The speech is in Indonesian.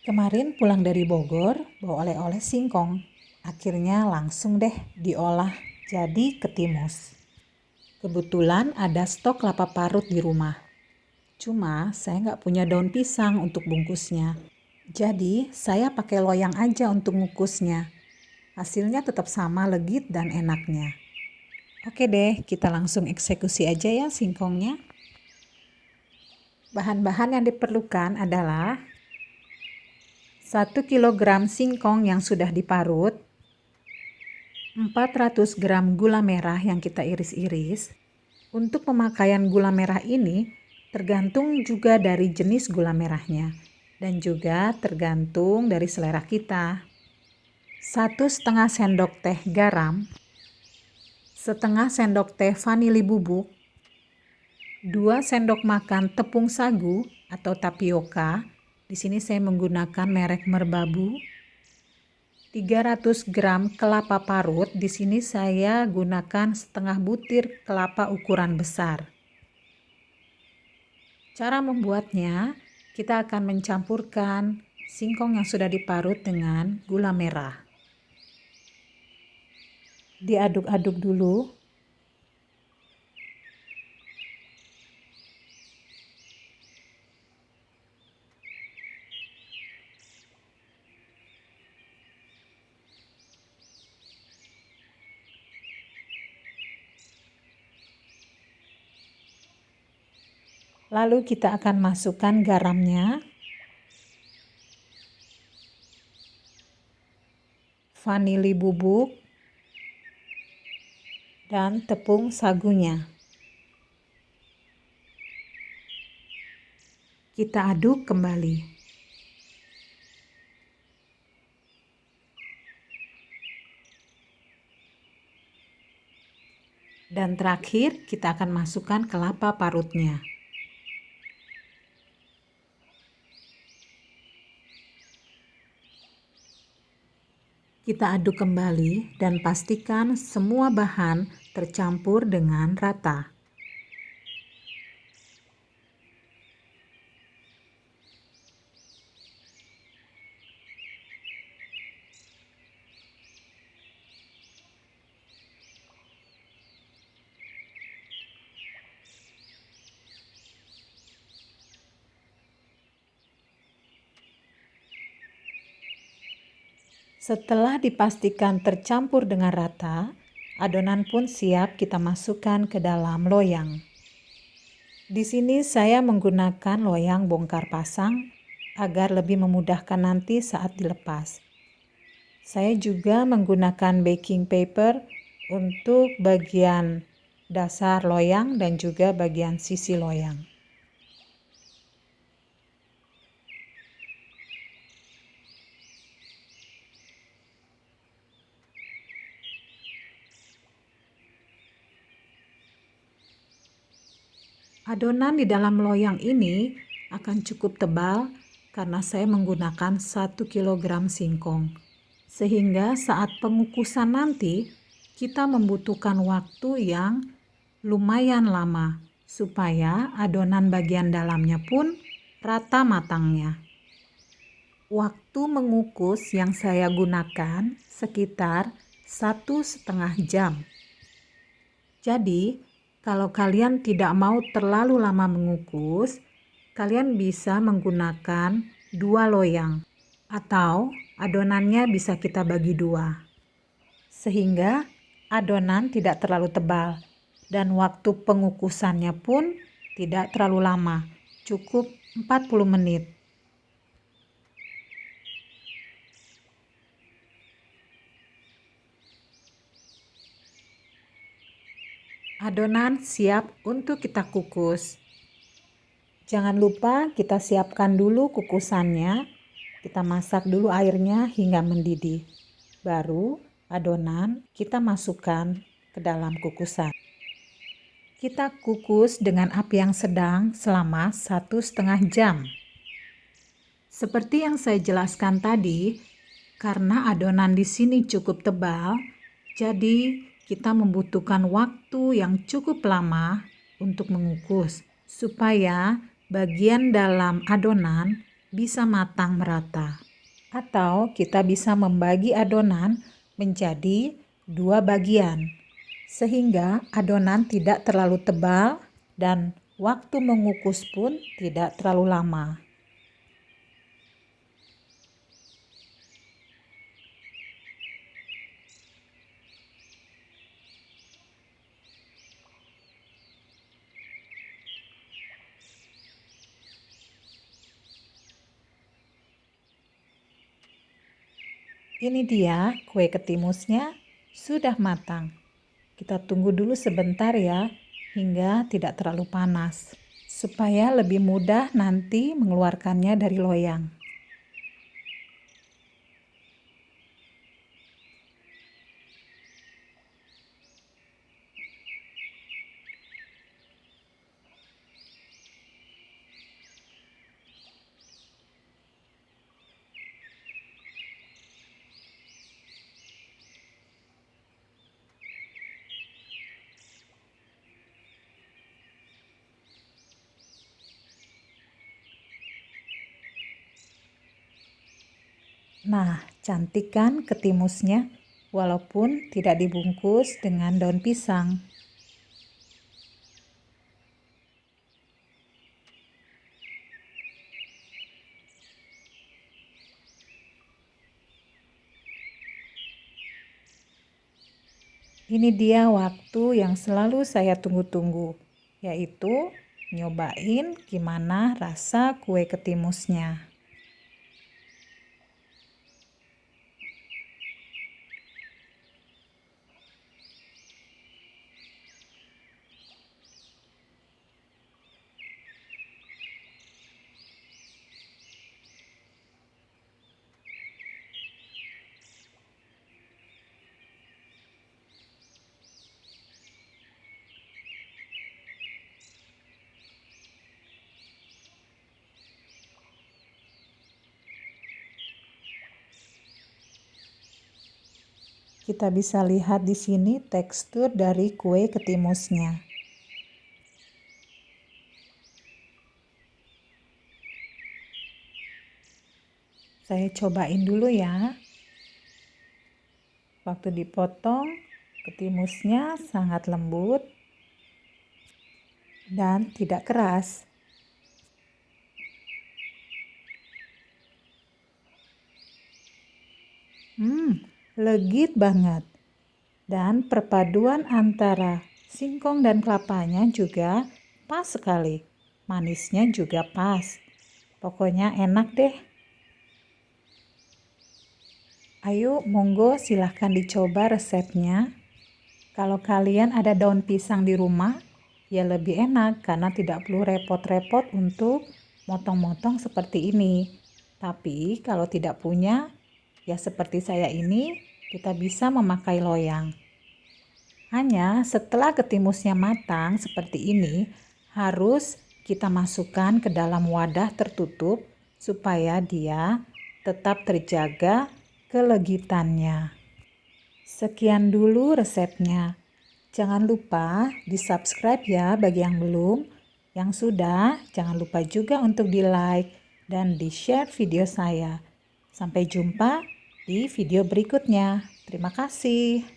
Kemarin pulang dari Bogor, bawa oleh-oleh singkong. Akhirnya langsung deh diolah jadi ketimus. Kebetulan ada stok kelapa parut di rumah. Cuma saya nggak punya daun pisang untuk bungkusnya. Jadi saya pakai loyang aja untuk ngukusnya. Hasilnya tetap sama legit dan enaknya. Oke deh, kita langsung eksekusi aja ya singkongnya. Bahan-bahan yang diperlukan adalah 1 kg singkong yang sudah diparut, 400 gram gula merah yang kita iris-iris. Untuk pemakaian gula merah ini tergantung juga dari jenis gula merahnya dan juga tergantung dari selera kita. 1,5 sendok teh garam, setengah sendok teh vanili bubuk, 2 sendok makan tepung sagu atau tapioka. Di sini saya menggunakan merek Merbabu. 300 gram kelapa parut. Di sini saya gunakan setengah butir kelapa ukuran besar. Cara membuatnya, kita akan mencampurkan singkong yang sudah diparut dengan gula merah. Diaduk-aduk dulu. Lalu kita akan masukkan garamnya, vanili bubuk, dan tepung sagunya. Kita aduk kembali. Dan terakhir kita akan masukkan kelapa parutnya. Kita aduk kembali dan pastikan semua bahan tercampur dengan rata. Setelah dipastikan tercampur dengan rata, adonan pun siap kita masukkan ke dalam loyang. Di sini saya menggunakan loyang bongkar pasang agar lebih memudahkan nanti saat dilepas. Saya juga menggunakan baking paper untuk bagian dasar loyang dan juga bagian sisi loyang. Adonan di dalam loyang ini akan cukup tebal karena saya menggunakan 1 kg singkong. Sehingga saat pengukusan nanti kita membutuhkan waktu yang lumayan lama supaya adonan bagian dalamnya pun rata matangnya. Waktu mengukus yang saya gunakan sekitar 1,5 jam. Jadi, kalau kalian tidak mau terlalu lama mengukus, kalian bisa menggunakan 2 loyang atau adonannya bisa kita bagi 2. Sehingga adonan tidak terlalu tebal dan waktu pengukusannya pun tidak terlalu lama, cukup 40 menit. Adonan siap untuk kita kukus. Jangan lupa kita siapkan dulu kukusannya. Kita masak dulu airnya hingga mendidih. Baru adonan kita masukkan ke dalam kukusan. Kita kukus dengan api yang sedang selama 1,5 jam. Seperti yang saya jelaskan tadi, karena adonan di sini cukup tebal, jadi kita membutuhkan waktu yang cukup lama untuk mengukus supaya bagian dalam adonan bisa matang merata. Atau kita bisa membagi adonan menjadi 2 bagian, sehingga adonan tidak terlalu tebal dan waktu mengukus pun tidak terlalu lama. Ini dia kue ketimusnya sudah matang. Kita tunggu dulu sebentar ya, hingga tidak terlalu panas, supaya lebih mudah nanti mengeluarkannya dari loyang. Nah, cantik kan ketimusnya, walaupun tidak dibungkus dengan daun pisang. Ini dia waktu yang selalu saya tunggu-tunggu, yaitu nyobain gimana rasa kue ketimusnya. Kita bisa lihat di sini tekstur dari kue ketimusnya. Saya cobain dulu ya. Waktu dipotong, ketimusnya sangat lembut dan tidak keras. Legit banget. Dan perpaduan antara singkong dan kelapanya juga pas sekali. Manisnya juga pas. Pokoknya enak deh. Ayo monggo silahkan dicoba resepnya. Kalau kalian ada daun pisang di rumah, ya lebih enak karena tidak perlu repot-repot untuk motong-motong seperti ini. Tapi kalau tidak punya, ya seperti saya ini, kita bisa memakai loyang. Hanya setelah ketimusnya matang seperti ini, harus kita masukkan ke dalam wadah tertutup supaya dia tetap terjaga kelegitannya. Sekian dulu resepnya. Jangan lupa di-subscribe ya bagi yang belum. Yang sudah, jangan lupa juga untuk di-like dan di-share video saya. Sampai jumpa di video berikutnya. Terima kasih.